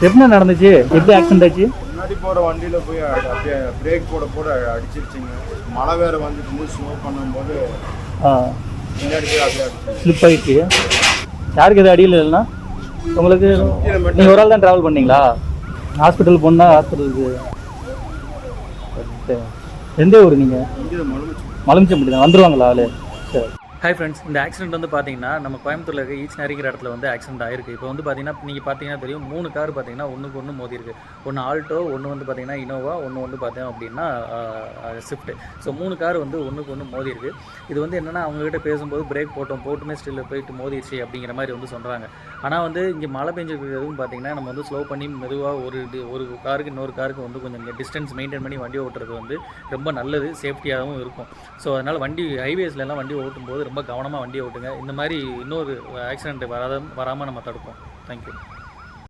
என்ன நடந்துச்சு? எப்படி ஆக்சிடென்ட் ஆச்சு? முன்னாடி போகிற வண்டியில் போய் அப்படியே பிரேக் போட அடிச்சிருச்சுங்க. மழை வேறு வந்துட்டு ஸ்லோ பண்ணும்போது முன்னாடி போய் அப்படியே அடிச்சு ஸ்லிப் ஆகிடுச்சு. யாருக்கு எது அடியில் இல்லைன்னா உங்களுக்கு? நீங்கள் ஒரு ஆள் தான் ட்ராவல் பண்ணீங்களா? ஹாஸ்பிட்டல் போனால் ஹாஸ்பிட்டலுக்கு எந்த ஊர் நீங்கள்? மலுமிச்சம்பட்டி தான். வந்துடுவாங்களா ஆளு? சரி. ஹாய் ஃப்ரெண்ட்ஸ், இந்த ஆக்சிடென்ட் வந்து பார்த்தீங்கன்னா நம்ம கோயம்புத்தூரில் இருக்க ஈச்சனாரிங்கிற இடத்துல வந்து ஆக்சிடென்ட் ஆயிருக்கு. இப்போ வந்து பார்த்தீங்கன்னா நீங்கள் பார்த்தீங்கன்னா தெரியும், 3 கார் பார்த்தீங்கன்னா ஒன்றுக்கு ஒன்று மோதி இருக்குது. ஒன்று ஆல்டோ, ஒன்று வந்து பார்த்தீங்கன்னா இனோவா, ஒன்று வந்து பார்த்தோம் அப்படின்னா ஸ்விஃப்ட். ஸோ 3 கார் வந்து ஒன்றுக்கு ஒன்று மோதி இருக்குது. இது வந்து என்னென்னா அவங்ககிட்ட பேசும்போது பிரேக் போட்டுமே ஸ்டில்ல போயிட்டு மோதிடுச்சு அப்படிங்கிற மாதிரி வந்து சொல்கிறாங்க. ஆனால் வந்து இங்கே மழை பெஞ்சிருக்கிறதும் பார்த்தீங்கன்னா நம்ம வந்து ஸ்லோ பண்ணி மெதுவாக ஒரு காருக்கு இன்னொரு காருக்கு வந்து கொஞ்சம் டிஸ்டன்ஸ் மெயின்டைன் பண்ணி வண்டி ஓட்டுறது வந்து ரொம்ப நல்லது, சேஃப்டியாகவும் இருக்கும். ஸோ அதனால் வண்டி ஹைவேஸ்லாம் வண்டி ஓட்டும்போது ரொம்ப கவனமாக வண்டியை ஓட்டுங்க. இந்த மாதிரி இன்னொரு ஆக்சிடென்ட் வராமல் நம்ம தடுப்போம். தேங்க்யூ.